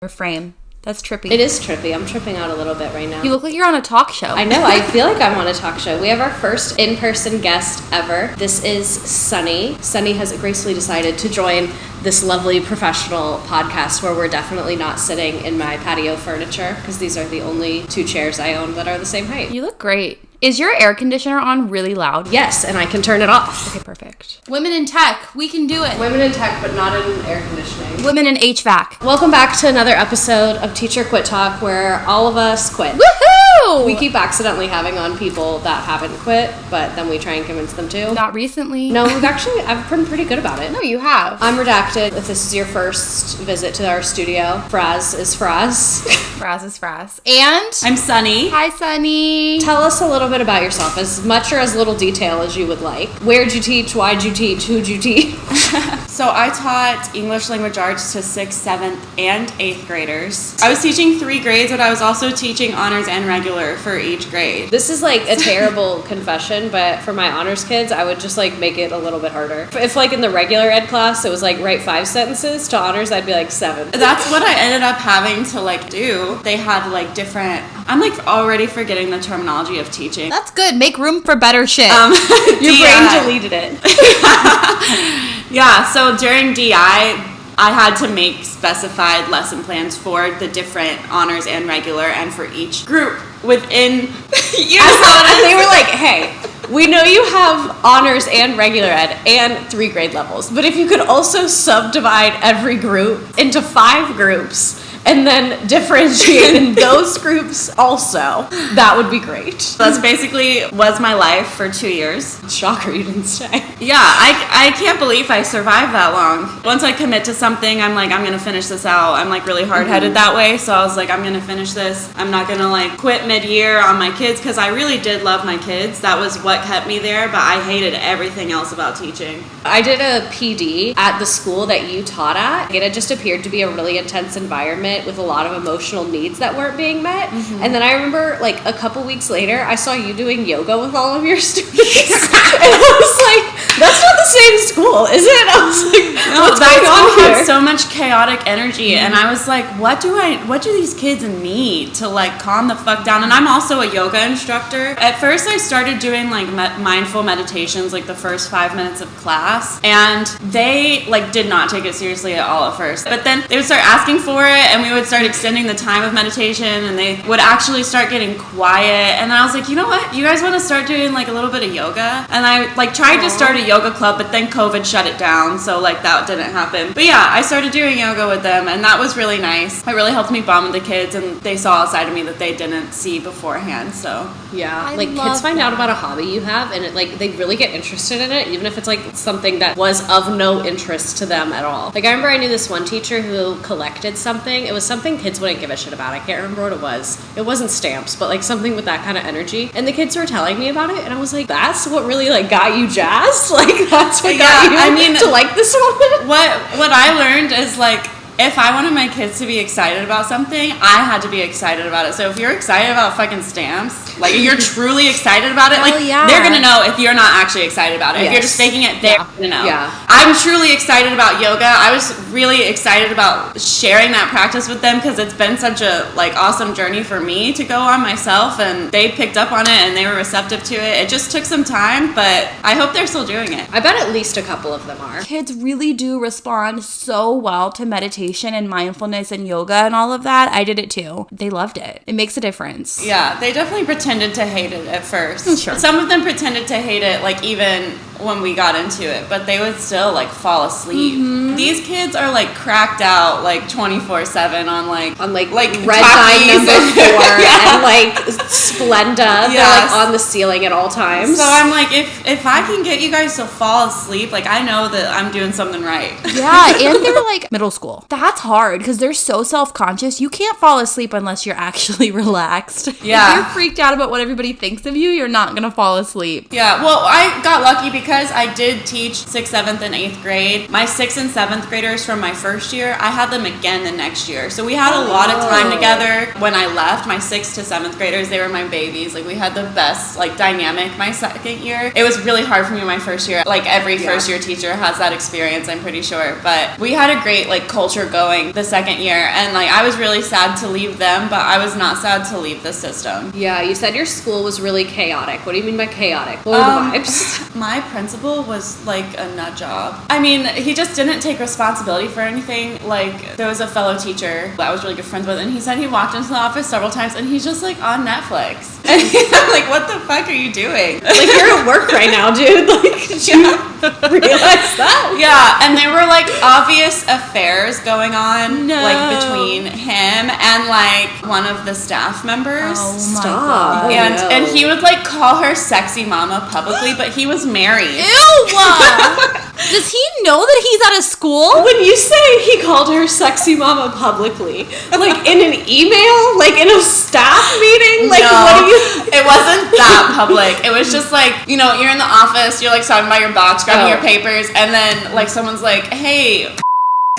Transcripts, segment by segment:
Frame. That's trippy. It is trippy. I'm tripping out a little bit right now. You look like you're on a talk show. I know. I feel like I'm on a talk show. We have our first in-person guest ever. This is Sunny. Sunny has gracefully decided to join this lovely professional podcast where we're definitely not sitting in my patio furniture because these are the only 2 chairs I own that are the same height. You look great. Is your air conditioner on really loud? Yes, and I can turn it off. Okay, perfect. Women in tech, we can do it. Women in tech, but not in air conditioning. Women in HVAC. Welcome back to another episode of Teacher Quit Talk where all of us quit. Woohoo! We keep accidentally having on people that haven't quit, but then we try and convince them to. Not recently. No, I've been pretty good about it. No, you have. I'm Redacted. If this is your first visit to our studio, Fraz is Fraz. Fraz is Fraz. And I'm Sunny. Hi, Sunny. Tell us a little bit about yourself, as much or as little detail as you would like. Where'd you teach? Why'd you teach? Who'd you teach? So I taught English language arts to 6th, 7th, and 8th graders. I was teaching 3 grades, but I was also teaching honors and regular for each grade. This is like a terrible confession, but for my honors kids, I would just like make it a little bit harder. If like in the regular ed class, it was like write 5 sentences, to honors, I'd be like 7. That's what I ended up having to like do. They had like different, I'm like already forgetting the terminology of teaching. That's good. Make room for better shit. Your brain deleted it. Yeah, so during DI, I had to make specified lesson plans for the different honors and regular and for each group within And they were like, hey, we know you have honors and regular ed and 3 grade levels, but if you could also subdivide every group into 5 groups and then differentiate in those groups also, that would be great. That's basically was my life for 2 years. Shocker you didn't stay. Yeah, I can't believe I survived that long. Once I commit to something, I'm like, I'm going to finish this out. I'm like really hard-headed that way, so I was like, I'm going to finish this. I'm not going to like quit mid-year on my kids because I really did love my kids. That was what kept me there, but I hated everything else about teaching. I did a PD at the school that you taught at. It had just appeared to be a really intense environment with a lot of emotional needs that weren't being met. And then I remember like a couple weeks later, I saw you doing yoga with all of your students. And I was like, that's not the same school, is it? I was like, what's going on That here? had so much chaotic energy, and I was like, what do these kids need to like calm the fuck down? And I'm also a yoga instructor. At first I started doing like mindful meditations like the first 5 minutes of class, and they like did not take it seriously at all at first. But then they would start asking for it, and we would start extending the time of meditation, and they would actually start getting quiet. And I was like, you know what, you guys want to start doing like a little bit of yoga? And I like tried to start a yoga club, but then COVID shut it down, so like that didn't happen. But yeah, I started doing yoga with them, and that was really nice. It really helped me bond with the kids, and they saw a side of me that they didn't see beforehand. So Yeah, I like love kids find that. out about a hobby you have, and it like they really get interested in it, even if it's like something that was of no interest to them at all. Like I remember I knew this one teacher who collected something. It was something kids wouldn't give a shit about. I can't remember what it was. It wasn't stamps, but like something with that kind of energy. And the kids were telling me about it, and I was like, that's what really like got you jazzed? Like that's what got you to like this one? what I learned is like, if I wanted my kids to be excited about something, I had to be excited about it. So if you're excited about fucking stamps, like you're truly excited about it, like yeah. they're gonna know if you're not actually excited about it. If you're just faking it, they're gonna know. Yeah. I'm truly excited about yoga. I was really excited about sharing that practice with them because it's been such a like awesome journey for me to go on myself, and they picked up on it and they were receptive to it. It just took some time, but I hope they're still doing it. I bet at least a couple of them are. Kids really do respond so well to meditation and mindfulness and yoga and all of that. I did it too. They loved it. It makes a difference. Yeah, they definitely pretended to hate it at first. Sure. Some of them pretended to hate it, like even when we got into it, but they would still like fall asleep. These kids are like cracked out like 24/7 on like Red Takis. Dye number 4 Yeah. and like Splenda. They're Yes. like on the ceiling at all times. So I'm like, if I can get you guys to fall asleep, like I know that I'm doing something right. Yeah, and they're like middle school. That's hard because they're so self-conscious. You can't fall asleep unless you're actually relaxed. Yeah. If you're freaked out about what everybody thinks of you, you're not gonna fall asleep. Yeah, well, I got lucky because because I did teach 6th, 7th, and 8th grade, my 6th and 7th graders from my first year, I had them again the next year. So we had a lot of time together. When I left, my 6th to 7th graders, they were my babies. Like, we had the best, like, dynamic my second year. It was really hard for me my first year. Like, every first year teacher has that experience, I'm pretty sure. But we had a great, like, culture going the second year. And, like, I was really sad to leave them, but I was not sad to leave the system. Yeah, you said your school was really chaotic. What do you mean by chaotic? What were the vibes? My principal was like a nut job. I mean, he just didn't take responsibility for anything. Like, there was a fellow teacher that I was really good friends with, and he said he walked into the office several times and he's just like on Netflix. And I'm like, what the fuck are you doing? Like, you're at work right now, dude. Like, did you realize that? Yeah, and there were like obvious affairs going on, like between him and like one of the staff members. Oh my Stop. God. And he would like call her sexy mama publicly, but he was married. Ew! Does he know that he's at a school? When you say he called her sexy mama publicly, like in an email, like in a staff meeting, like No, what do you? It wasn't that public. It was just like, you know, you're in the office, you're like talking about your box, grabbing your papers, and then like someone's like, hey,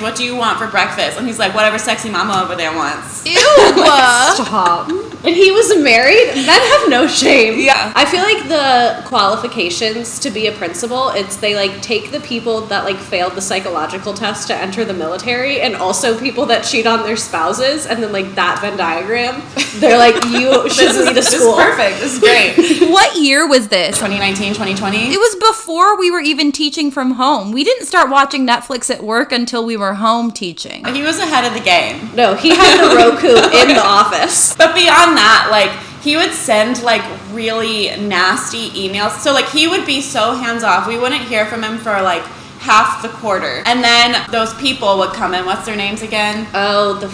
what do you want for breakfast? And he's like, whatever sexy mama over there wants. Ew! Stop. And he was married? Men have no shame. Yeah. I feel like the qualifications to be a principal, it's they like take the people that like failed the psychological test to enter the military and also people that cheat on their spouses, and then like that Venn diagram, they're like, you should lead a This is school. perfect. This is great. What year was this? 2019, 2020. It was before we were even teaching from home. We didn't start watching Netflix at work until we were home teaching. He was ahead of the game. No, he had the Roku in the office. But beyond that, like, he would send like really nasty emails. So like he would be so hands off. We wouldn't hear from him for like half the quarter. And then those people would come in. What's their names again? Oh, the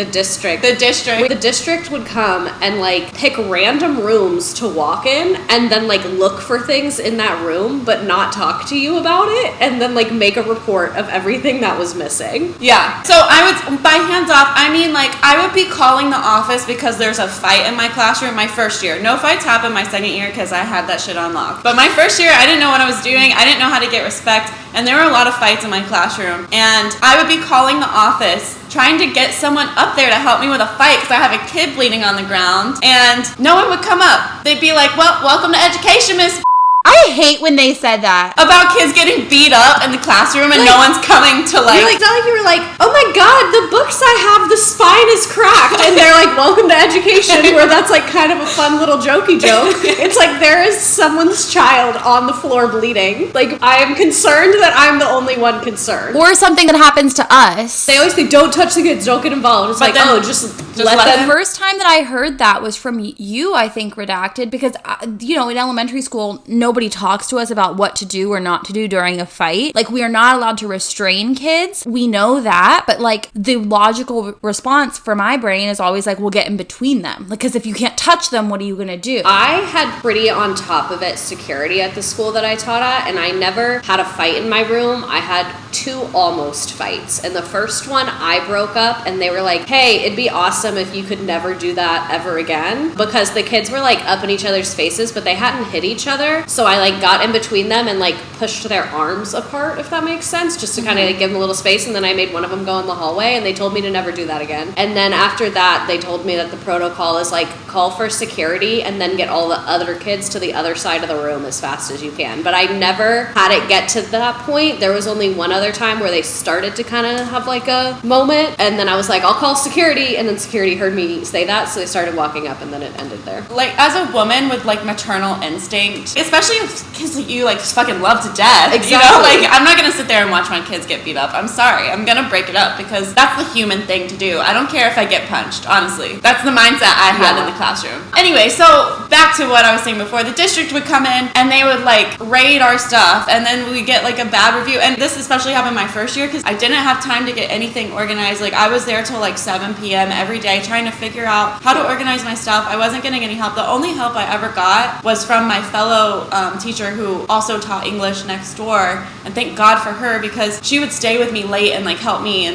district. The district. The district would come and like pick random rooms to walk in and then like look for things in that room but not talk to you about it, and then like make a report of everything that was missing. Yeah. So I would, by hands off, I mean like I would be calling the office because there's a fight in my classroom my first year. No fights happened my second year because I had that shit on lock. But my first year, I didn't know what I was doing. I didn't know how to get respect. And there were a lot of fights in my classroom. And I would be calling the office, trying to get someone up there to help me with a fight because I have a kid bleeding on the ground. And no one would come up. They'd be like, well, welcome to education, Miss. I hate when they said that. About kids getting beat up in the classroom and no one's coming to like... It's not like you were like, oh my god, the books I have, the spine is cracked. And they're like, welcome to education, where that's like kind of a fun little jokey joke. It's like there is someone's child on the floor bleeding. Like, I am concerned that I'm the only one concerned. Or something that happens to us. They always say, don't touch the kids, don't get involved. It's But like, then- just let let The them. first time that I heard that was from you, I think, Redacted, because, you know, in elementary school, nobody talks to us about what to do or not to do during a fight. Like, we are not allowed to restrain kids. We know that, but, like, the logical response for my brain is always like, we'll get in between them. Because if you can't touch them, what are you going to do? I had pretty on top of it security at the school that I taught at, and I never had a fight in my room. I had 2 almost fights. And the first one, I broke up, and they were like, hey, it'd be awesome if you could never do that ever again. Because the kids were, like, up in each other's faces, but they hadn't hit each other. So I, like, got in between them and, like, pushed their arms apart, if that makes sense, just to kind of like, give them a little space. And then I made one of them go in the hallway, and they told me to never do that again. And then after that, they told me that the protocol is, like, call for security and then get all the other kids to the other side of the room as fast as you can. But I never had it get to that point. There was only one other time where they started to kind of have, like, a moment, and then I was like, I'll call security, and then security heard me say that, so they started walking up, and then it ended there. Like, as a woman with, like, maternal instinct, especially if kids like you, like, just fucking love to death. Exactly. You know? Like, I'm not gonna sit there and watch my kids get beat up. I'm sorry. I'm gonna break it up because that's the human thing to do. I don't care if I get punched, honestly. That's the mindset I had in the classroom. Anyway, so back to what I was saying before. The district would come in and they would, like, raid our stuff, and then we get, like, a bad review. And this especially happened my first year because I didn't have time to get anything organized. Like, I was there till, like, 7 p.m. every day trying to figure out how to organize my stuff. I wasn't getting any help. The only help I ever got was from my fellow teacher who also taught English next door, and thank God for her because she would stay with me late and like help me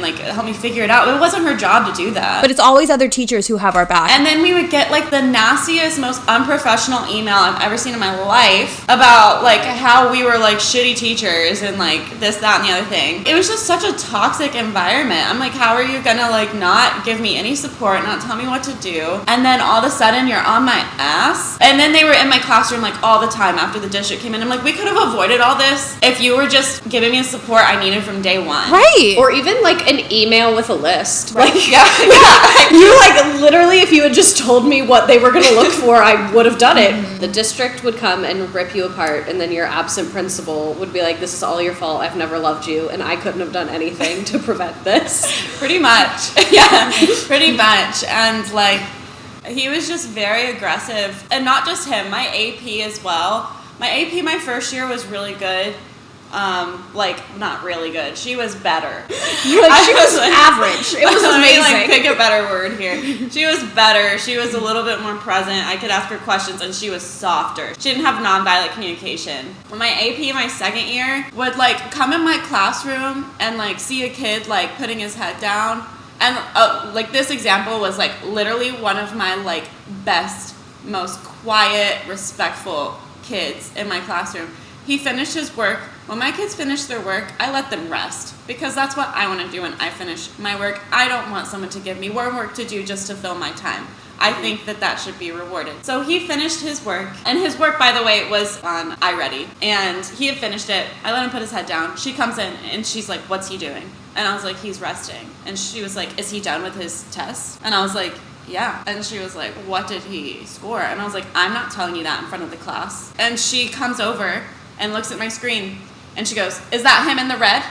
figure it out. It wasn't her job to do that. But it's always other teachers who have our back. And then we would get like like the nastiest, most unprofessional email I've ever seen in my life about like how we were like shitty teachers and like this, that, and the other thing. It was just such a toxic environment. I'm like, how are you gonna like not give me any support, not tell me what to do, and then all of a sudden you're on my ass? And then they were in my classroom like all the time after the district came in. I'm like, we could have avoided all this if you were just giving me the support I needed from day one. Right. Or even like an email with a list. Right. Like, yeah. you like literally, if you had just told me what they were going to look for, I would have done it. The district would come and rip you apart, and then your absent principal would be like, this is all your fault. I've never loved you, and I couldn't have done anything to prevent this. Pretty much. Yeah, pretty much. And like, he was just very aggressive. And not just him, my AP as well. My AP my first year was really good. Like, not really good. She was better. She was average. It was amazing. Let me, like, pick a better word here. She was better. She was a little bit more present. I could ask her questions, and she was softer. She didn't have nonviolent communication. When my AP my second year would, like, come in my classroom and, like, see a kid, like, putting his head down. And, like, this example was, like, literally one of my, like, best, most quiet, respectful kids in my classroom. He finished his work. When my kids finish their work, I let them rest because that's what I want to do when I finish my work. I don't want someone to give me more work to do just to fill my time. I think that that should be rewarded. So he finished his work, and his work, by the way, was on iReady, and he had finished it. I let him put his head down. She comes in, and she's like, what's he doing? And I was like, he's resting. And she was like, is he done with his test? And I was like, yeah. And she was like, what did he score? And I was like, I'm not telling you that in front of the class. And she comes over and looks at my screen, and she goes, is that him in the red?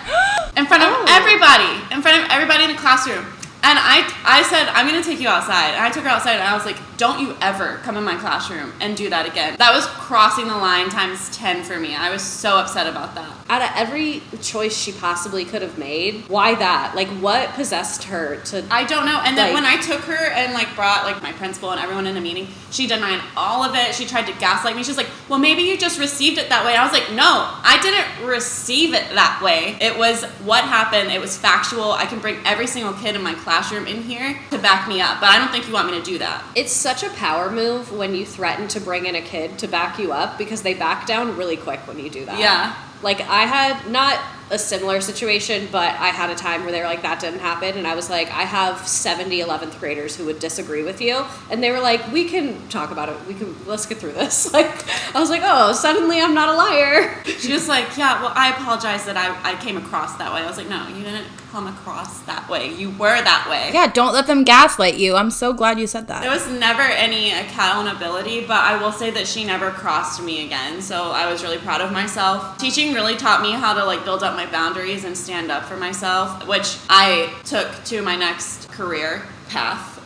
In front of everybody in the classroom. And I said, I'm going to take you outside. And I took her outside, and I was like, don't you ever come in my classroom and do that again. That was crossing the line times 10 for me. I was so upset about that. Out of every choice she possibly could have made, why that? Like, what possessed her to... I don't know. And then like, when I took her and, like, brought, like, my principal and everyone in a meeting, she denied all of it. She tried to gaslight me. She's like, well, maybe you just received it that way. And I was like, no, I didn't receive it that way. It was what happened. It was factual. I can bring every single kid in my classroom in here to back me up. But I don't think you want me to do that. It's such a power move when you threaten to bring in a kid to back you up because they back down really quick when you do that. Yeah. Like, I had not a similar situation, but I had a time where they were like, that didn't happen. And I was like, I have 70 11th graders who would disagree with you. And they were like, we can talk about it. Let's get through this. Like, I was like, oh, suddenly I'm not a liar. She was like, yeah, well, I apologize that I came across that way. I was like, no, you didn't come across that way. You were that way. Yeah, don't let them gaslight you. I'm so glad you said that. There was never any accountability, but I will say that she never crossed me again. So I was really proud of myself. Teaching really taught me how to like build up my boundaries and stand up for myself, which I took to my next career path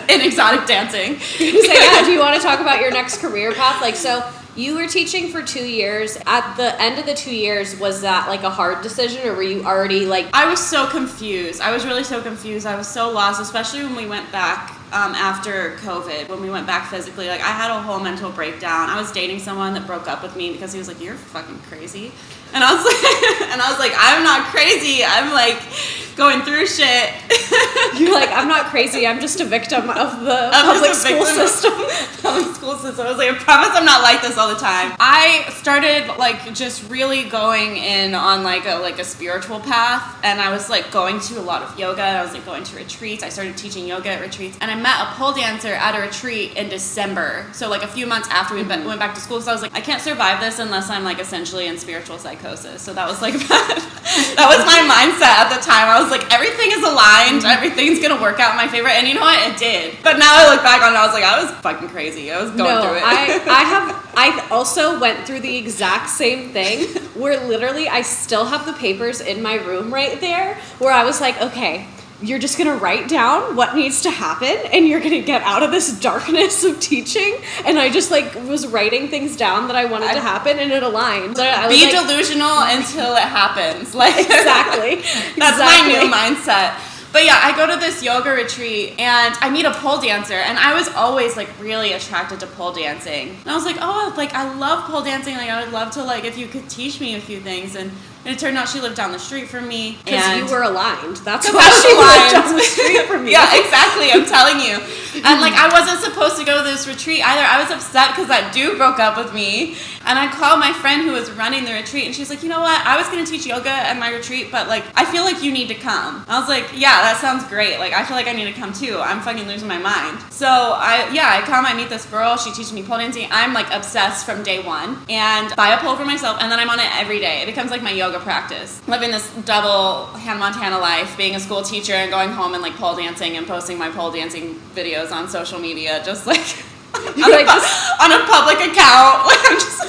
in exotic dancing. So yeah, do you want to talk about your next career path? Like, so you were teaching for 2 years. At the end of the 2 years, was that like a hard decision, or were you already like... I was so confused. I was really so confused. I was so lost, especially when we went back after COVID, when we went back physically. Like, I had a whole mental breakdown. I was dating someone that broke up with me because he was like, you're fucking crazy. And I was like, I'm not crazy. I'm like going through shit. You're like, I'm not crazy. I'm just a victim of the public school system. Public school system. I was like, I promise I'm not like this all the time. I started like just really going in on like a spiritual path, and I was like going to a lot of yoga. I was like going to retreats. I started teaching yoga at retreats, and I met a pole dancer at a retreat in December. So like a few months after we went back to school. So I was like, I can't survive this unless I'm like essentially in spiritual psychosis. So that was like that was my mindset at the time. I was like, everything is aligned, everything's gonna work out in my favor, and you know what? It did. But now I look back on it, I was like, I was fucking crazy. I was going through it. I also went through the exact same thing where literally I still have the papers in my room right there where I was like, okay, you're just going to write down what needs to happen and you're going to get out of this darkness of teaching. And I just like was writing things down that I wanted to happen, and it aligned. Be delusional until it happens. Like exactly. That's my new mindset. But yeah, I go to this yoga retreat and I meet a pole dancer, and I was always like really attracted to pole dancing. And I was like, oh, like I love pole dancing. Like I would love to like if you could teach me a few things. And it turned out she lived down the street from me. Because you were aligned. That's why she lived down the street from me. Yeah, exactly. I'm telling you. And like I wasn't supposed to go to this retreat either. I was upset because that dude broke up with me. And I called my friend who was running the retreat, and she's like, you know what? I was going to teach yoga at my retreat, but like I feel like you need to come. I was like, yeah, that sounds great. Like I feel like I need to come too. I'm fucking losing my mind. So I come, I meet this girl. She teaches me pole dancing. I'm like obsessed from day one, and buy a pole for myself, and then I'm on it every day. It becomes like my yoga practice. Living this double Hannah Montana life, being a school teacher and going home and like pole dancing and posting my pole dancing videos on social media, just like on a public account. Like I'm just.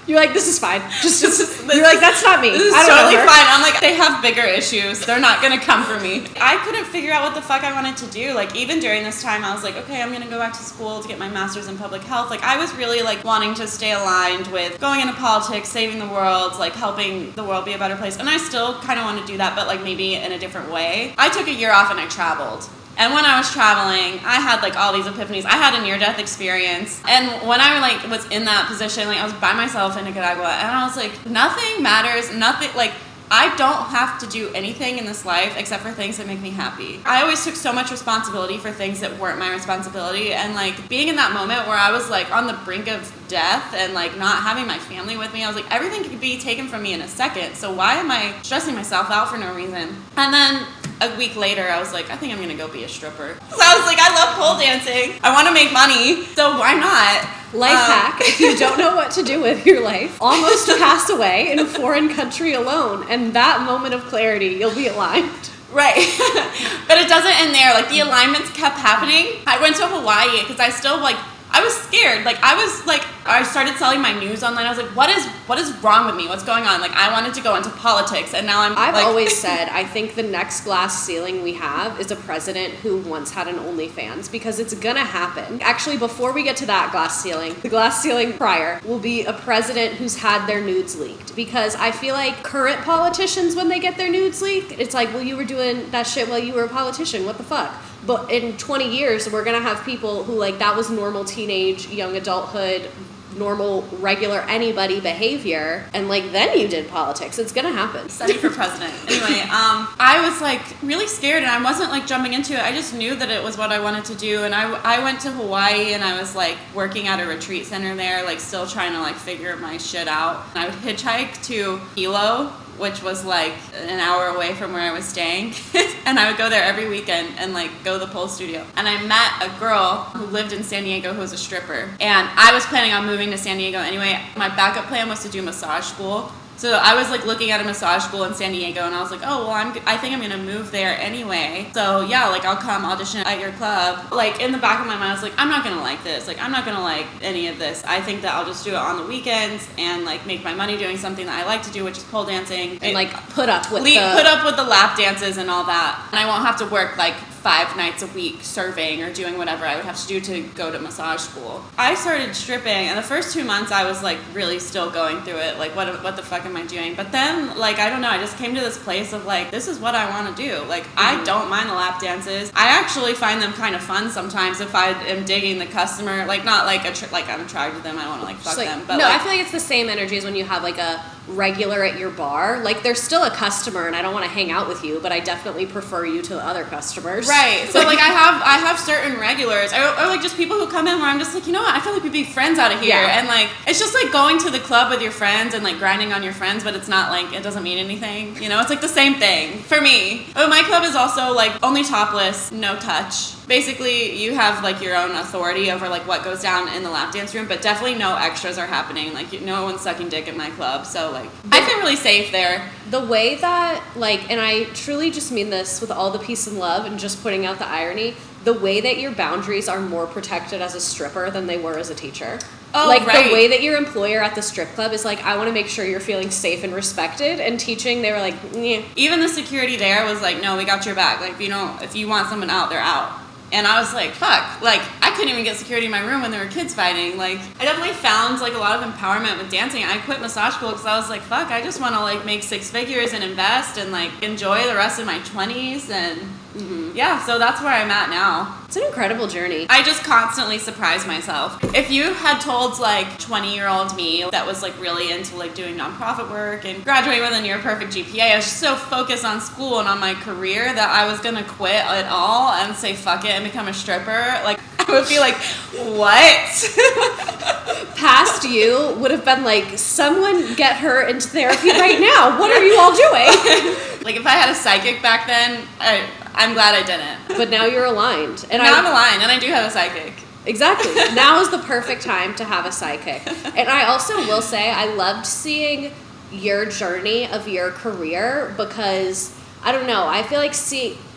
You're like, this is fine. You're like, that's not me. This is totally fine. I'm like, they have bigger issues. They're not going to come for me. I couldn't figure out what the fuck I wanted to do. Like, even during this time, I was like, okay, I'm going to go back to school to get my master's in public health. Like, I was really, like, wanting to stay aligned with going into politics, saving the world, like, helping the world be a better place. And I still kind of want to do that, but, like, maybe in a different way. I took a year off and I traveled. And when I was traveling, I had like all these epiphanies. I had a near-death experience. And when I like was in that position, like I was by myself in Nicaragua, and I was like, nothing matters, nothing, like I don't have to do anything in this life except for things that make me happy. I always took so much responsibility for things that weren't my responsibility, and like being in that moment where I was like on the brink of death and like not having my family with me, I was like, everything could be taken from me in a second, so why am I stressing myself out for no reason? And then a week later, I was like, I think I'm gonna go be a stripper. So I was like, I love pole dancing. I want to make money, so why not? Life hack, if you don't know what to do with your life, almost pass away in a foreign country alone, and that moment of clarity, you'll be aligned. Right. But it doesn't end there. Like, the alignments kept happening. I went to Hawaii because I still, like, I was scared. Like, I started selling my news online. I was like, what is wrong with me? What's going on? Like, I wanted to go into politics, and now I've always said, I think the next glass ceiling we have is a president who once had an OnlyFans, because it's gonna happen. Actually, before we get to that glass ceiling, the glass ceiling prior will be a president who's had their nudes leaked, because I feel like current politicians, when they get their nudes leaked, it's like, well, you were doing that shit while you were a politician. What the fuck? But in 20 years, we're going to have people who, like, that was normal teenage, young adulthood, normal, regular, anybody behavior. And, like, then you did politics. It's going to happen. Study for president. Anyway, I was, like, really scared, and I wasn't, like, jumping into it. I just knew that it was what I wanted to do. And I went to Hawaii, and I was, like, working at a retreat center there, like, still trying to, like, figure my shit out. And I would hitchhike to Hilo, which was like an hour away from where I was staying. And I would go there every weekend and like go to the pole studio. And I met a girl who lived in San Diego who was a stripper. And I was planning on moving to San Diego anyway. My backup plan was to do massage school. So I was like looking at a massage school in San Diego, and I was like, oh, well, I think I'm going to move there anyway. So yeah, like I'll come audition at your club. Like in the back of my mind, I was like, I'm not going to like this. Like I'm not going to like any of this. I think that I'll just do it on the weekends and like make my money doing something that I like to do, which is pole dancing. And like put up with the lap dances and all that. And I won't have to work like 5 nights a week serving or doing whatever I would have to do to go to massage school. I started stripping, and the first 2 months I was like really still going through it, like what the fuck am I doing? But then like I don't know, I just came to this place of like, this is what I want to do. Like I don't mind the lap dances. I actually find them kind of fun sometimes if I am digging the customer, like not like like I'm attracted to them, I don't want to like fuck them. But no, like, I feel like it's the same energy as when you have like a regular at your bar. Like they're still a customer, and I don't want to hang out with you, but I definitely prefer you to other customers. Right. So like I have certain regulars, or like just people who come in where I'm just like, you know what, I feel like we'd be friends out of here. Yeah. And like it's just like going to the club with your friends and like grinding on your friends, but it's not like, it doesn't mean anything. You know, it's like the same thing for me. But my club is also like only topless, no touch. Basically, you have like your own authority over like what goes down in the lap dance room, but definitely no extras are happening. Like no one's sucking dick at my club, so like I feel really safe there. The way that like, and I truly just mean this with all the peace and love and just putting out the irony, the way that your boundaries are more protected as a stripper than they were as a teacher. Oh, like right. The way that your employer at the strip club is like, I want to make sure you're feeling safe and respected. And teaching, they were like, yeah. Even the security there was like, no, we got your back. Like if you want someone out, they're out. And I was like, fuck, like, I couldn't even get security in my room when there were kids fighting. Like, I definitely found, like, a lot of empowerment with dancing. I quit massage school because I was like, fuck, I just want to, like, make 6 figures and invest and, like, enjoy the rest of my 20s. And, yeah, so that's where I'm at now. It's an incredible journey. I just constantly surprise myself. If you had told, like, 20-year-old me that was, like, really into, like, doing nonprofit work and graduating with a near-perfect GPA, I was so focused on school and on my career that I was going to quit it all and say fuck it and become a stripper. Like, would be like, what? Past you would have been like, someone get her into therapy right now. What are you all doing? Like, if I had a psychic back then, I'm glad I didn't. But now you're aligned. And now I'm aligned, and I do have a psychic. Exactly. Now is the perfect time to have a psychic. And I also will say I loved seeing your journey of your career because, I don't know, I feel like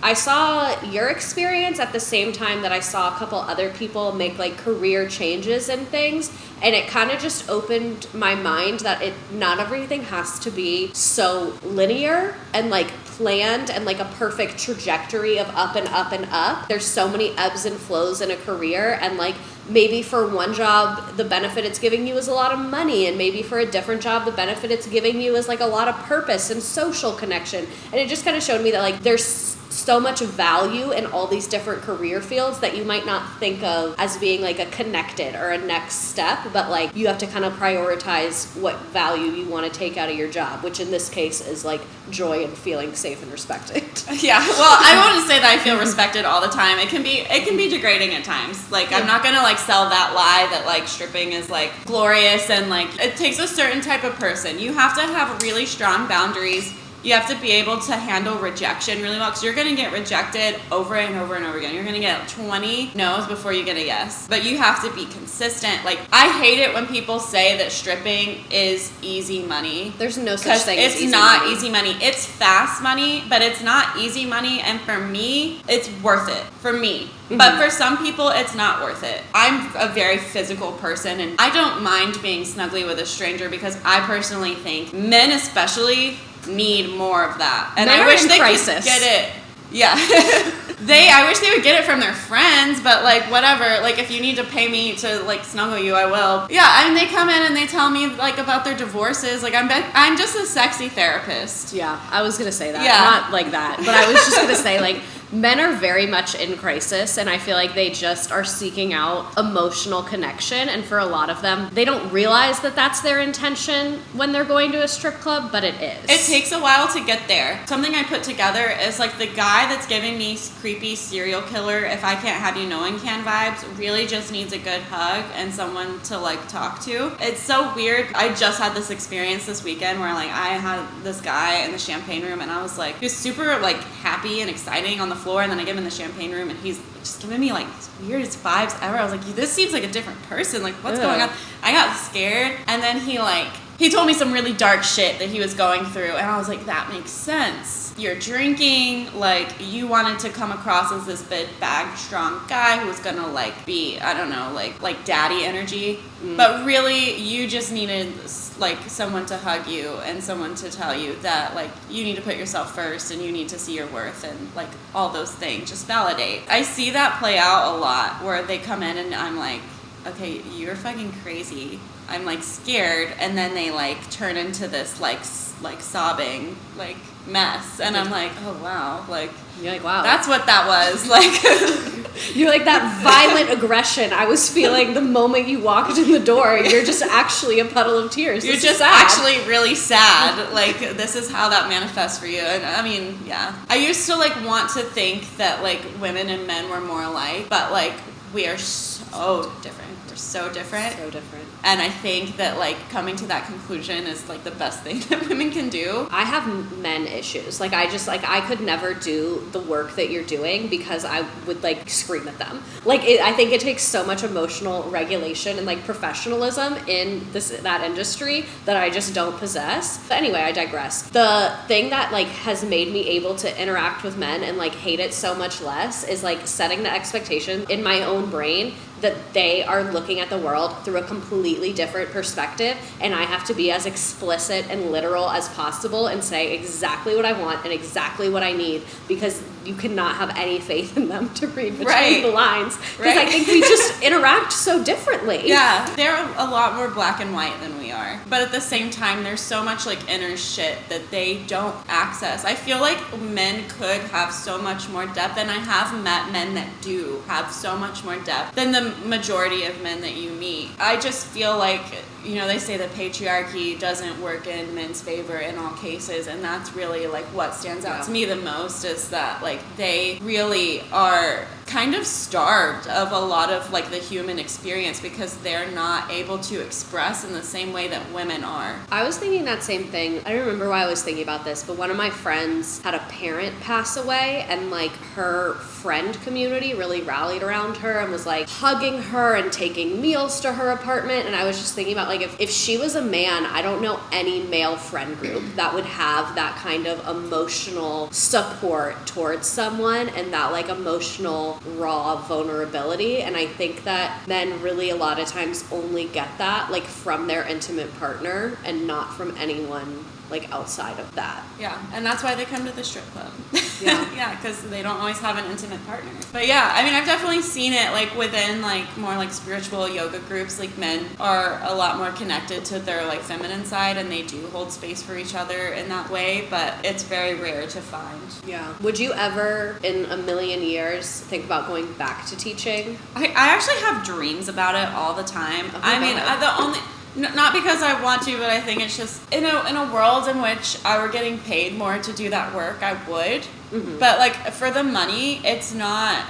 I saw your experience at the same time that I saw a couple other people make like career changes and things, and it kind of just opened my mind that not everything has to be so linear and like planned and like a perfect trajectory of up and up and up. There's so many ebbs and flows in a career, and like maybe for one job the benefit it's giving you is a lot of money, and maybe for a different job the benefit it's giving you is like a lot of purpose and social connection. And it just kind of showed me that like there's so much value in all these different career fields that you might not think of as being like a connected or a next step, but like you have to kind of prioritize what value you want to take out of your job, which in this case is like joy and feeling safe and respected. Yeah, well, I wouldn't say that I feel respected all the time. It can be degrading at times. Like, I'm not gonna like sell that lie that like stripping is like glorious, and like it takes a certain type of person. You have to have really strong boundaries. You have to be able to handle rejection really well, because you're going to get rejected over and over and over again. You're going to get 20 no's before you get a yes. But you have to be consistent. Like, I hate it when people say that stripping is easy money. There's no such thing as easy money. It's not easy money. It's fast money, but it's not easy money. And for me, it's worth it. For me. Mm-hmm. But for some people, it's not worth it. I'm a very physical person, and I don't mind being snuggly with a stranger, because I personally think men especially need more of that. And I wish they could get it. Yeah. I wish they would get it from their friends, but like whatever. Like, if you need to pay me to like snuggle you, I will. Yeah, I mean, they come in and they tell me like about their divorces. Like, I'm just a sexy therapist. Yeah, I was gonna say that. Yeah. Not like that, but I was just gonna say like men are very much in crisis, and I feel like they just are seeking out emotional connection, and for a lot of them, they don't realize that that's their intention when they're going to a strip club, but it is. It takes a while to get there. Something I put together is like the guy that's giving me creepy serial killer, if I can't have you knowing can vibes, really just needs a good hug and someone to like talk to. It's so weird. I just had this experience this weekend where like I had this guy in the champagne room, and I was like, he was super like happy and exciting on the floor, and then I get him in the champagne room and he's just giving me like weirdest vibes ever. I was like, this seems like a different person. Like, what's going on? I got scared, and then he told me some really dark shit that he was going through, and I was like, that makes sense. You're drinking, like, you wanted to come across as this big bag strong guy who was gonna like be, I don't know, like daddy energy, but really you just needed like someone to hug you and someone to tell you that like you need to put yourself first and you need to see your worth and like all those things. Just validate. I see that play out a lot where they come in and I'm like, okay, you're fucking crazy. I'm like scared, and then they like turn into this like sobbing like mess, and I'm like, oh wow, like you're like, wow, that's what that was like. You're like, that violent aggression I was feeling the moment you walked in the door, you're just actually a puddle of tears. You're just actually really sad. Like, this is how that manifests for you. And I mean, yeah, I used to like want to think that like women and men were more alike, but like we are so different. We're so different. So different. And I think that like coming to that conclusion is like the best thing that women can do. I have men issues. Like, I could never do the work that you're doing because I would like scream at them. Like, I think it takes so much emotional regulation and like professionalism in that industry that I just don't possess. But anyway, I digress. The thing that like has made me able to interact with men and like hate it so much less is like setting the expectation in my own brain that they are looking at the world through a completely different perspective, and I have to be as explicit and literal as possible and say exactly what I want and exactly what I need, because you cannot have any faith in them to read between the lines, because I think we just interact so differently. Yeah, they're a lot more black and white than we are, but at the same time there's so much like inner shit that they don't access. I feel like men could have so much more depth, and I have met men that do have so much more depth than the majority of men that you meet. I just feel like, you know, they say that patriarchy doesn't work in men's favor in all cases, and that's really like what stands out to me the most, is that like they really are kind of starved of a lot of like the human experience because they're not able to express in the same way that women are. I was thinking that same thing. I don't remember why I was thinking about this, but one of my friends had a parent pass away, and like her friend community really rallied around her and was like hugging her and taking meals to her apartment. And I was just thinking about like if she was a man, I don't know any male friend group that would have that kind of emotional support towards someone and that like emotional raw vulnerability. And I think that men really a lot of times only get that like from their intimate partner and not from anyone like outside of that. Yeah, and that's why they come to the strip club. Yeah. Yeah, because they don't always have an intimate partner. But yeah, I mean, I've definitely seen it like within like more like spiritual yoga groups, like men are a lot more connected to their like feminine side and they do hold space for each other in that way, but it's very rare to find. Yeah. Would you ever in a million years think about going back to teaching? I actually have dreams about it all the time. Oh, I mean, God. the only... Not because I want to, but I think it's just in a world in which I were getting paid more to do that work, I would. Mm-hmm. But like for the money, it's not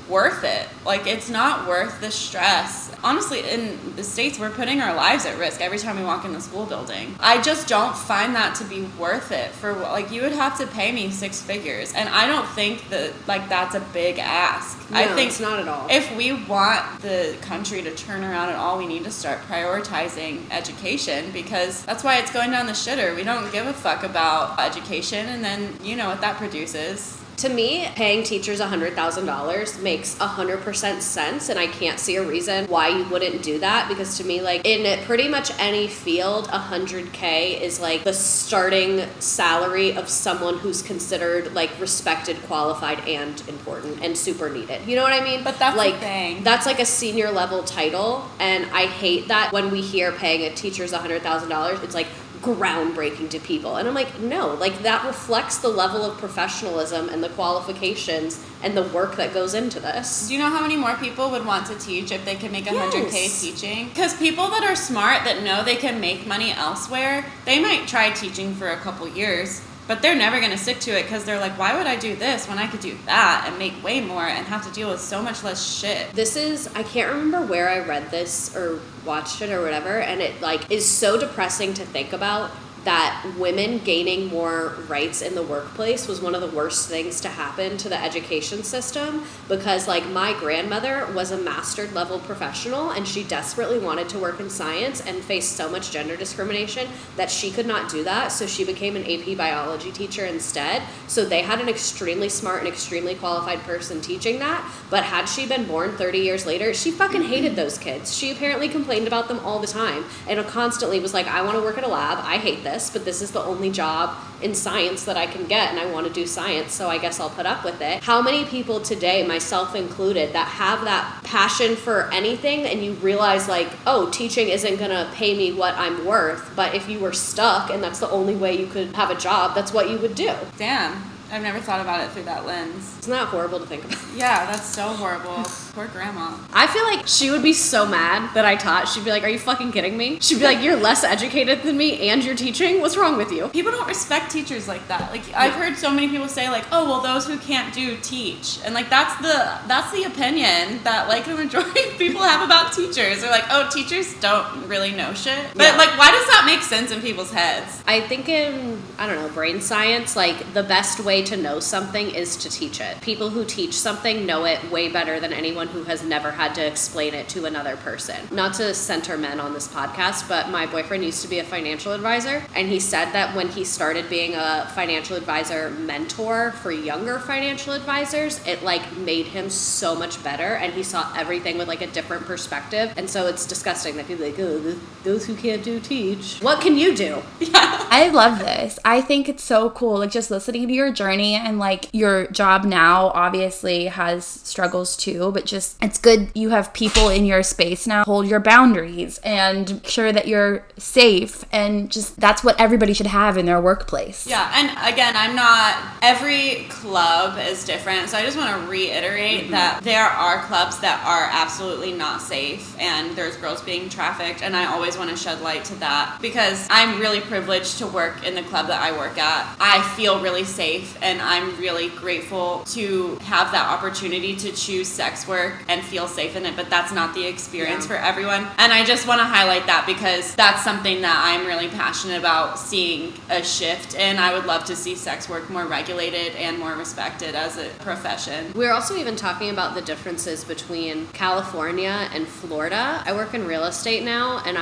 worth it. Like it's not worth the stress. Honestly, in the States, we're putting our lives at risk every time we walk in the school building. I just don't find that to be worth it. For like, you would have to pay me 6 figures, and I don't think that like that's a big ask. No, I think it's not at all. If we want the country to turn around at all, we need to start prioritizing education, because that's why it's going down the shitter. We don't give a fuck about education, and then you know what that produces. To me, paying teachers $100,000 makes 100% sense, and I can't see a reason why you wouldn't do that, because to me, like, in pretty much any field, $100K is like the starting salary of someone who's considered like respected, qualified, and important, and super needed. You know what I mean? But that's like, the thing. That's like a senior level title, and I hate that when we hear paying a teacher's $100,000, it's like groundbreaking to people. And I'm like, no, like that reflects the level of professionalism and the qualifications and the work that goes into this. Do you know how many more people would want to teach if they could make $100K Yes. teaching? Because people that are smart, that know they can make money elsewhere, they might try teaching for a couple years, but they're never going to stick to it because they're like, why would I do this when I could do that and make way more and have to deal with so much less shit? This is, I can't remember where I read this or watched it or whatever, and it like is so depressing to think about that women gaining more rights in the workplace was one of the worst things to happen to the education system, because like my grandmother was a mastered level professional and she desperately wanted to work in science and faced so much gender discrimination that she could not do that, so she became an AP biology teacher instead. So they had an extremely smart and extremely qualified person teaching that, but had she been born 30 years later, she fucking hated those kids. She apparently complained about them all the time and constantly was like, I want to work at a lab, I hate this, but this is the only job in science that I can get, and I want to do science, so I guess I'll put up with it. How many people today, myself included, that have that passion for anything, and you realize like, oh, teaching isn't gonna pay me what I'm worth, but if you were stuck and that's the only way you could have a job, that's what you would do. Damn, I've never thought about it through that lens. Isn't that horrible to think about? Yeah, that's so horrible. Poor grandma. I feel like she would be so mad that I taught. She'd be like, are you fucking kidding me? She'd be like, you're less educated than me and you're teaching? What's wrong with you? People don't respect teachers like that. Like I've heard so many people say like, oh well, those who can't do teach, and like that's the opinion that like the majority of people have about teachers. They're like, oh, teachers don't really know shit. But Yeah. like, why does that make sense in people's heads? I think in, I don't know, brain science, like the best way to know something is to teach it. People who teach something know it way better than anyone who has never had to explain it to another person. Not to center men on this podcast, but my boyfriend used to be a financial advisor, and he said that when he started being a financial advisor mentor for younger financial advisors, it like made him so much better, and he saw everything with like a different perspective. And so it's disgusting that people are like, oh, those who can't do teach. What can you do? I love this. I think it's so cool, like just listening to your journey, and like your job now obviously has struggles too, but just it's good you have people in your space now hold your boundaries and make sure that you're safe, and just that's what everybody should have in their workplace. Yeah, and again, every club is different, so I just want to reiterate that there are clubs that are absolutely not safe, and there's girls being trafficked, and I always want to shed light to that, because I'm really privileged to work in the club that I work at. I feel really safe, and I'm really grateful to have that opportunity to choose sex work and feel safe in it, but that's not the experience for everyone. And I just want to highlight that because that's something that I'm really passionate about seeing a shift in. I would love to see sex work more regulated and more respected as a profession. We're also even talking about the differences between California and Florida. I work in real estate now, and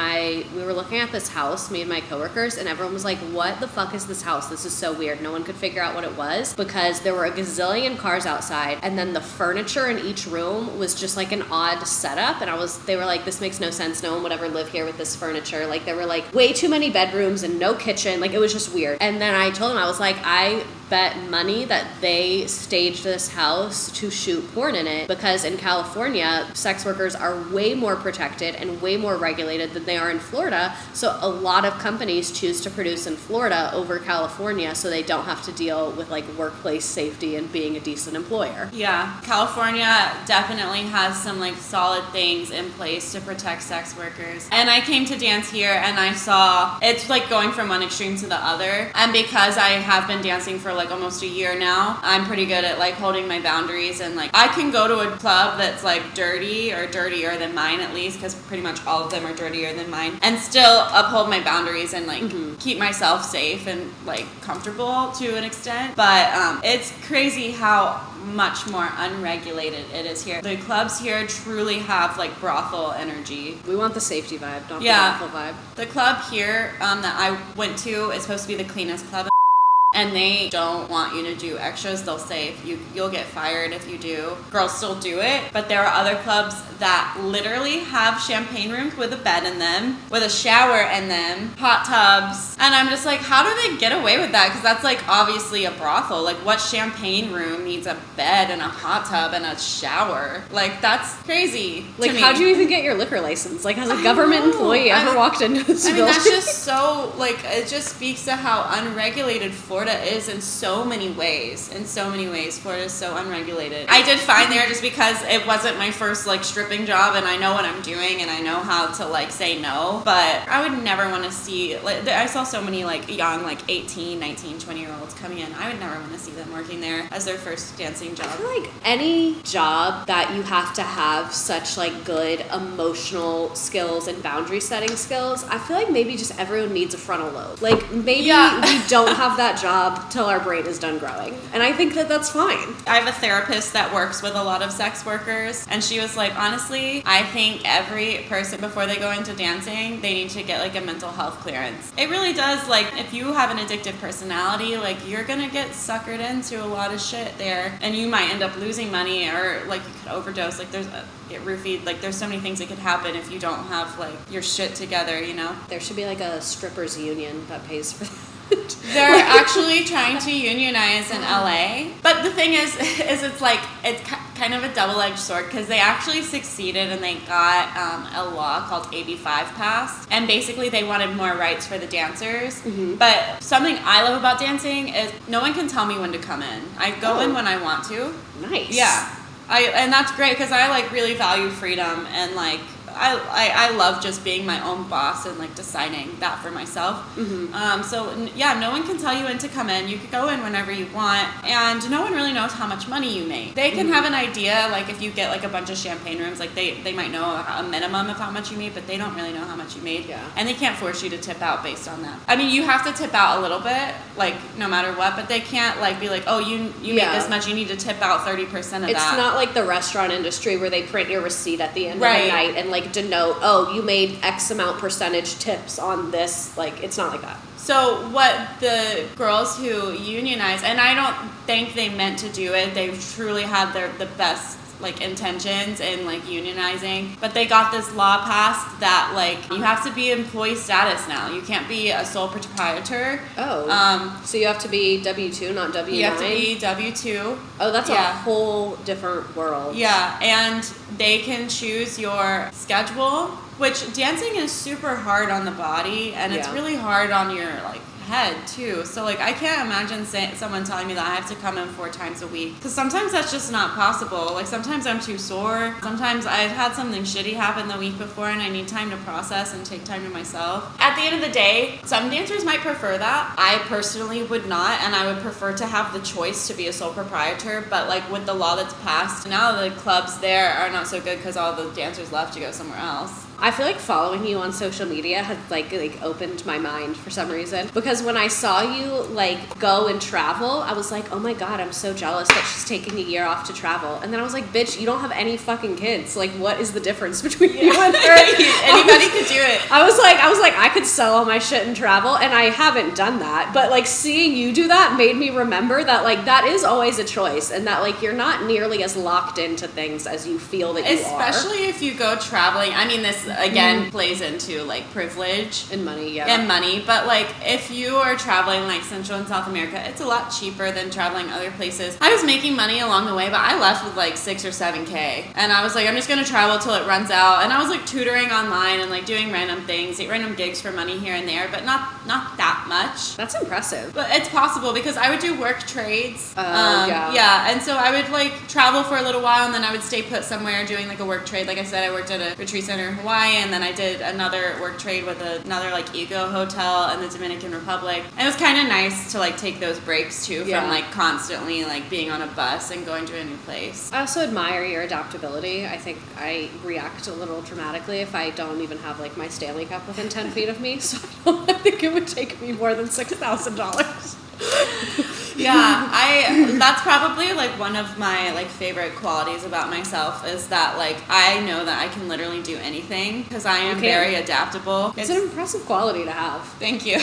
we were looking at this house, me and my coworkers, and everyone was like, what the fuck is this house? This is so weird. No one could figure out what it was because there were a gazillion cars outside, and then the furniture in each room was just like an odd setup, and they were like, this makes no sense. No one would ever live here with this furniture. Like, there were like way too many bedrooms and no kitchen. Like, it was just weird. And then I told them, I was like, I bet money that they staged this house to shoot porn in it, because in California, sex workers are way more protected and way more regulated than they are in Florida. So a lot of companies choose to produce in Florida over California so they don't have to deal with like workplace safety and being a decent employer. Yeah, California definitely has some like solid things in place to protect sex workers. And I came to dance here and I saw it's like going from one extreme to the other. And because I have been dancing for like almost a year now, I'm pretty good at like holding my boundaries, and like I can go to a club that's like dirty or dirtier than mine, at least, because pretty much all of them are dirtier than mine, and still uphold my boundaries and like keep myself safe and like comfortable to an extent. But it's crazy how much more unregulated it is here. The clubs here truly have like brothel energy. We want the safety vibe, not the brothel vibe. The club here that I went to is supposed to be the cleanest club, and they don't want you to do extras. They'll say you'll get fired if you do. Girls still do it, but there are other clubs that literally have champagne rooms with a bed in them, with a shower in them, hot tubs, and I'm just like, how do they get away with that? Because that's like obviously a brothel. Like, what champagne room needs a bed and a hot tub and a shower? Like, that's crazy. Like, how do you even get your liquor license? Like, has a government employee ever walked into this building? That's just so, like, it just speaks to how unregulated Florida is in so many ways. In so many ways, Florida is so unregulated. I did fine there just because it wasn't my first like stripping job, and I know what I'm doing and I know how to like say no. But I would never want to see, like, I saw so many like young like 18, 19, 20-year-olds coming in. I would never want to see them working there as their first dancing job. I feel like any job that you have to have such like good emotional skills and boundary setting skills, I feel like maybe just everyone needs a frontal lobe. Like, maybe we don't have that job till our brain is done growing. And I think that that's fine. I have a therapist that works with a lot of sex workers, and she was like, honestly, I think every person before they go into dancing, they need to get like a mental health clearance. It really does. Like, if you have an addictive personality, like, you're gonna get suckered into a lot of shit there, and you might end up losing money, or like you could overdose. Like, get roofied. Like, there's so many things that could happen if you don't have like your shit together, you know? There should be like a strippers union that pays for that. They're actually trying to unionize in LA. But the thing is it's like, it's kind of a double-edged sword, because they actually succeeded and they got a law called AB 5 passed. And basically they wanted more rights for the dancers. Mm-hmm. But something I love about dancing is no one can tell me when to come in. I go in when I want to. Nice. Yeah. And that's great, because I like really value freedom, and like I love just being my own boss and like deciding that for myself. Mm-hmm. So yeah, no one can tell you when to come in. You could go in whenever you want, and no one really knows how much money you make. They can have an idea, like if you get like a bunch of champagne rooms, like they might know a minimum of how much you made, but they don't really know how much you made. Yeah. And they can't force you to tip out based on that. I mean, you have to tip out a little bit, like no matter what, but they can't like be like, oh, you make this much, you need to tip out 30% of that. It's not like the restaurant industry where they print your receipt at the end of the night and like denote, oh, you made X amount percentage tips on this. Like, it's not like that. So what the girls who unionize, and I don't think they meant to do it, they truly had the best like intentions in like unionizing, but they got this law passed that like you have to be employee status now. You can't be a sole proprietor. Oh. So you have to be W-2, not W-9? You have to be W-2. Oh, that's a whole different world. Yeah, and they can choose your schedule, which dancing is super hard on the body, and it's really hard on your like head too. So like I can't imagine someone telling me that I have to come in 4 times a week, because sometimes that's just not possible. Like sometimes I'm too sore. Sometimes I've had something shitty happen the week before and I need time to process and take time to myself. At the end of the day, some dancers might prefer that. I personally would not, and I would prefer to have the choice to be a sole proprietor. But like with the law that's passed, now the clubs there are not so good because all the dancers left to go somewhere else. I feel like following you on social media has like opened my mind for some reason, because when I saw you like go and travel, I was like, oh my god, I'm so jealous that she's taking a year off to travel. And then I was like, bitch, you don't have any fucking kids. Like, what is the difference between you and her? Anybody could do it. I was like, I could sell all my shit and travel, and I haven't done that. But like seeing you do that made me remember that like that is always a choice, and that like you're not nearly as locked into things as you feel that you are. Especially if you go traveling. I mean, this again plays into like privilege and money, and money. But like if you are traveling like Central and South America, it's a lot cheaper than traveling other places. I was making money along the way, but I left with like 6 or 7K, and I was like, I'm just gonna travel till it runs out. And I was like tutoring online and like doing random things, random gigs for money here and there, but not that much. That's impressive. But it's possible because I would do work trades. Yeah, and so I would like travel for a little while, and then I would stay put somewhere doing like a work trade. Like I said, I worked at a retreat center in Hawaii, and then I did another work trade with another like Ego hotel in the Dominican Republic. And it was kind of nice to like take those breaks too from like constantly like being on a bus and going to a new place. I also admire your adaptability. I think I react a little dramatically if I don't even have like my Stanley Cup within 10 feet of me, so I think it would take me more than $6,000. That's probably like one of my like favorite qualities about myself, is that like I know that I can literally do anything because I am very adaptable. It's an impressive quality to have. Thank you.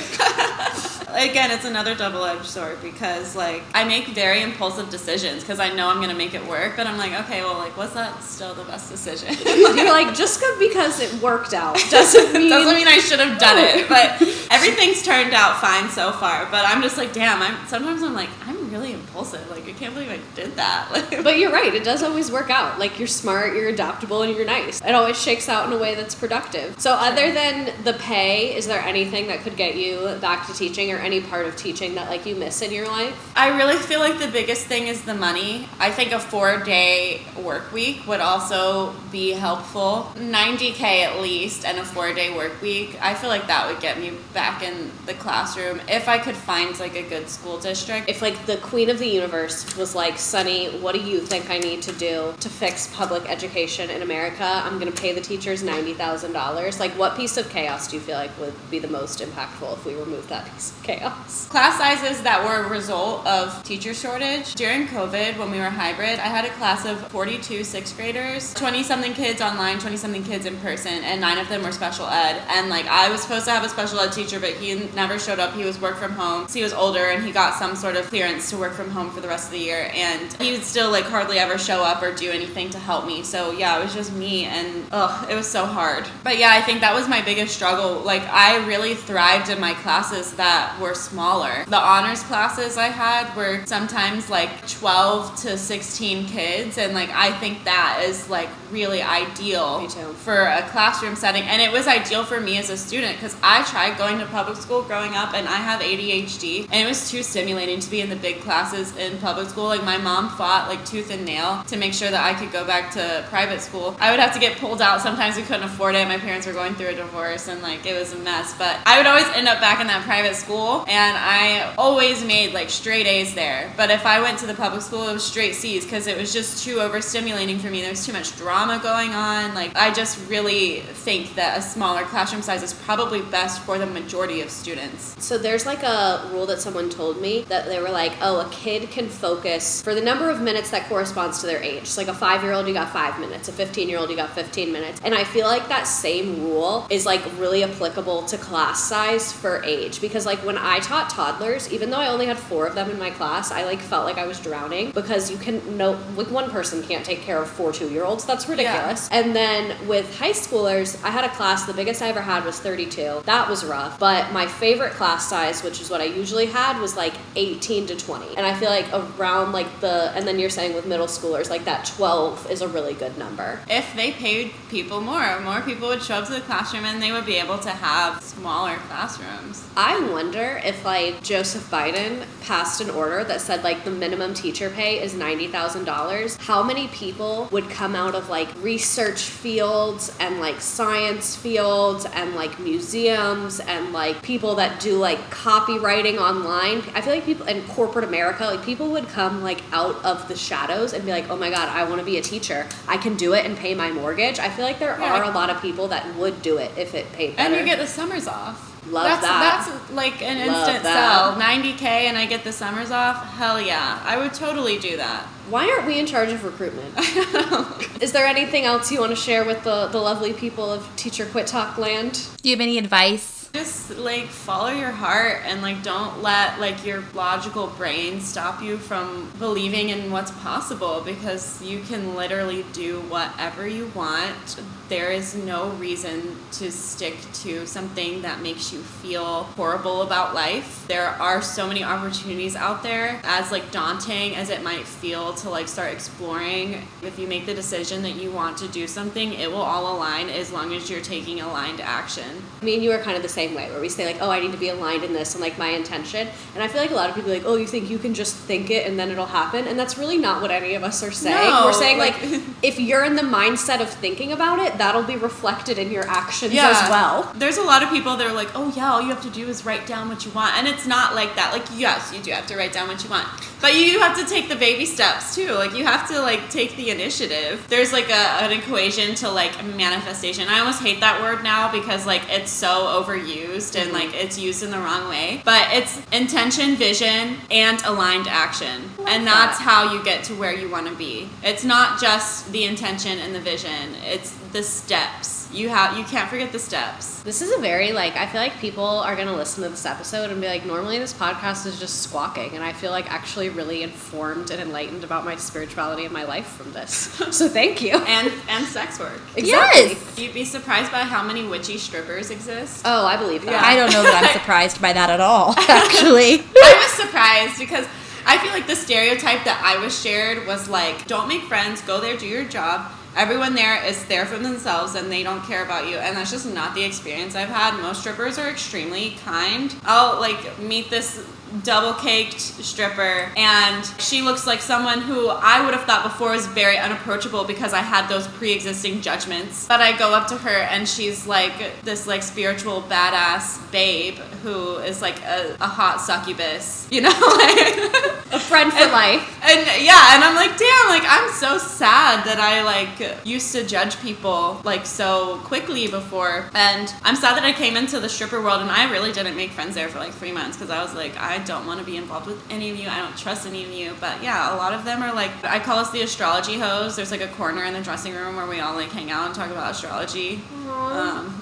Again, it's another double-edged sword, because like I make very impulsive decisions because I know I'm gonna make it work, but I'm like, okay, well, like, was that still the best decision? You're like, just because it worked out doesn't mean I should have done it. But everything's turned out fine so far. But I'm just like, damn. Sometimes I'm like, I'm really impulsive. Like, I can't believe I did that. But you're right. It does always work out. Like, you're smart, you're adaptable, and you're nice. It always shakes out in a way that's productive. So other than the pay, is there anything that could get you back to teaching, or any part of teaching that like you miss in your life? I really feel like the biggest thing is the money. I think a 4-day work week would also be helpful. $90K at least, and a 4-day work week. I feel like that would get me back in the classroom if I could find like a good school district. If like the queen of the universe was like, Sunny, what do you think I need to do to fix public education in America? I'm going to pay the teachers $90,000. Like, what piece of chaos do you feel like would be the most impactful if we removed that piece of chaos? Class sizes that were a result of teacher shortage. During COVID, when we were hybrid, I had a class of 42 6th graders, 20-something kids online, 20-something kids in person, and 9 of them were special ed. And like, I was supposed to have a special ed teacher, but he never showed up. He was work from home. So he was older, and he got some sort of clearance to work from home for the rest of the year, and he would still like hardly ever show up or do anything to help me. So yeah, it was just me, and it was so hard. But yeah, I think that was my biggest struggle. Like, I really thrived in my classes that were smaller. The honors classes I had were sometimes like 12 to 16 kids, and like I think that is like really ideal for a classroom setting. And it was ideal for me as a student because I tried going to public school growing up, and I have ADHD, and it was too stimulating to be in the big classes in public school. Like, my mom fought like tooth and nail to make sure that I could go back to private school. I would have to get pulled out. Sometimes we couldn't afford it. My parents were going through a divorce, and like it was a mess, but I would always end up back in that private school, and I always made like straight A's there. But if I went to the public school, it was straight C's because it was just too overstimulating for me. There was too much drama going on. Like, I just really think that a smaller classroom size is probably best for the majority of students. So there's like a rule that someone told me that they were like, oh, a kid can focus for the number of minutes that corresponds to their age. So like a 5-year-old, you got 5 minutes. A 15-year-old, you got 15 minutes. And I feel like that same rule is like really applicable to class size for age, because like when I taught toddlers, even though I only had 4 of them in my class, I like felt like I was drowning because like one person can't take care of 4 2-year-olds. That's ridiculous. Yeah. And then with high schoolers, I had a class, the biggest I ever had was 32. That was rough. But my favorite class size, which is what I usually had, was like 18 to 20. And I feel like around like and then you're saying with middle schoolers, like that 12 is a really good number. If they paid people more people would show up to the classroom and they would be able to have smaller classrooms. I wonder if like Joseph Biden passed an order that said like the minimum teacher pay is $90,000, how many people would come out of like research fields and like science fields and like museums and like people that do like copywriting online. I feel like people in corporate America, like people would come like out of the shadows and be like, oh my God, I want to be a teacher. I can do it and pay my mortgage. I feel like there are a lot of people that would do it if it paid better. And you get the summers off. That's like an instant sell. $90K and I get the summers off. Hell yeah, I would totally do that. Why aren't we in charge of recruitment? I don't know. Is there anything else you want to share with the lovely people of Teacher Quit Talk land? Do you have any advice? Just like follow your heart and like don't let like your logical brain stop you from believing in what's possible, because you can literally do whatever you want. There is no reason to stick to something that makes you feel horrible about life. There are so many opportunities out there. As like daunting as it might feel to like start exploring, if you make the decision that you want to do something, it will all align as long as you're taking aligned action. Me and you are kind of the same way, where we say like, oh, I need to be aligned in this and like my intention. And I feel like a lot of people are like, oh, you think you can just think it and then it'll happen? And that's really not what any of us are saying. No, we're saying like if you're in the mindset of thinking about it, that'll be reflected in your actions as well. There's a lot of people that are like, oh yeah, all you have to do is write down what you want. And it's not like that. Like, yes, you do have to write down what you want, but you have to take the baby steps too. Like, you have to like take the initiative. There's like an equation to like manifestation. I almost hate that word now because like it's so overused and like it's used in the wrong way, but it's intention, vision, and aligned action. And that's how you get to where you want to be. It's not just the intention and the vision, it's the steps. You can't forget the steps. This is a very like, I feel like people are going to listen to this episode and be like, normally this podcast is just squawking, and I feel like actually really informed and enlightened about my spirituality and my life from this. So thank you. And sex work. Exactly. Yes. You'd be surprised by how many witchy strippers exist. Oh, I believe that. Yeah. I don't know that I'm surprised by that at all, actually. I was surprised because I feel like the stereotype that I was shared was like, don't make friends, go there, do your job. Everyone there is there for themselves and they don't care about you. And that's just not the experience I've had. Most strippers are extremely kind. I'll like meet this double-caked stripper and she looks like someone who I would have thought before was very unapproachable because I had those pre-existing judgments. But I go up to her and she's like this like spiritual badass babe who is like a hot succubus, you know, like A friend for life. And yeah, and I'm like, damn, like I'm so sad that I like used to judge people like so quickly before. And I'm sad that I came into the stripper world and I really didn't make friends there for like 3 months because I was like, I don't want to be involved with any of you. I don't trust any of you. But yeah, a lot of them are like, I call us the astrology hoes. There's like a corner in the dressing room where we all like hang out and talk about astrology.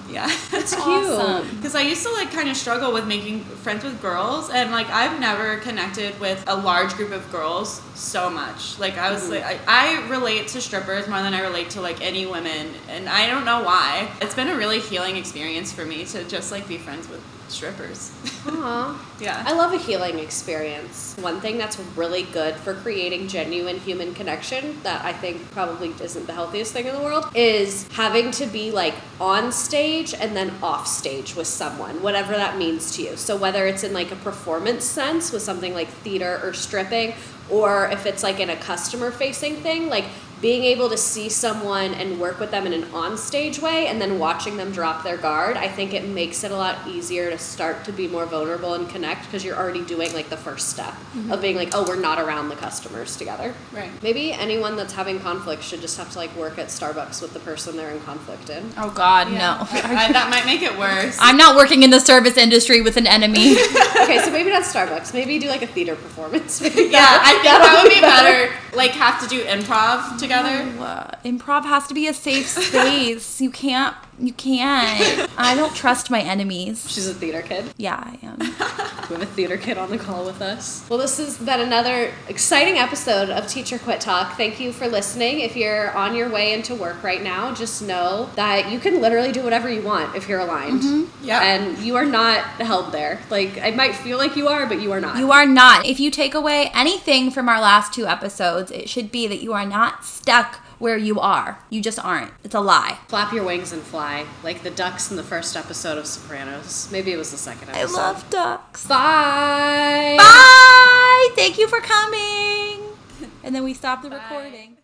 Yeah. That's cute. Awesome. Because I used to like kind of struggle with making friends with girls, and like I've never connected with a large group of girls so much. Like I was like, I relate to strippers more than I relate to like any women, and I don't know why. It's been a really healing experience for me to just like be friends with strippers. Aww. Yeah. I love a healing experience. One thing that's really good for creating genuine human connection that I think probably isn't the healthiest thing in the world is having to be like on stage and then off stage with someone, whatever that means to you. So whether it's in like a performance sense with something like theater or stripping, or if it's like in a customer facing thing, like being able to see someone and work with them in an on-stage way and then watching them drop their guard, I think it makes it a lot easier to start to be more vulnerable and connect because you're already doing like the first step of being like, oh, we're not around the customers together. Right. Maybe anyone that's having conflict should just have to like work at Starbucks with the person they're in conflict in. Oh God, Yeah. no. That might make it worse. I'm not working in the service industry with an enemy. Okay, so maybe not Starbucks. Maybe do like a theater performance. Yeah, I think that would be better. Like have to do improv together. Improv has to be a safe space. You can't. I don't trust my enemies. She's a theater kid. Yeah, I am. We have a theater kid on the call with us. Well, this has been another exciting episode of Teacher Quit Talk. Thank you for listening. If you're on your way into work right now, just know that you can literally do whatever you want if you're aligned. Mm-hmm. Yeah. And you are not held there. Like, it might feel like you are, but you are not. You are not. If you take away anything from our last 2 episodes, it should be that you are not stuck where you are. You just aren't. It's a lie. Flap your wings and fly, like the ducks in the first episode of Sopranos. Maybe it was the second episode. I love ducks. Bye! Bye! Thank you for coming. And then we stop the recording.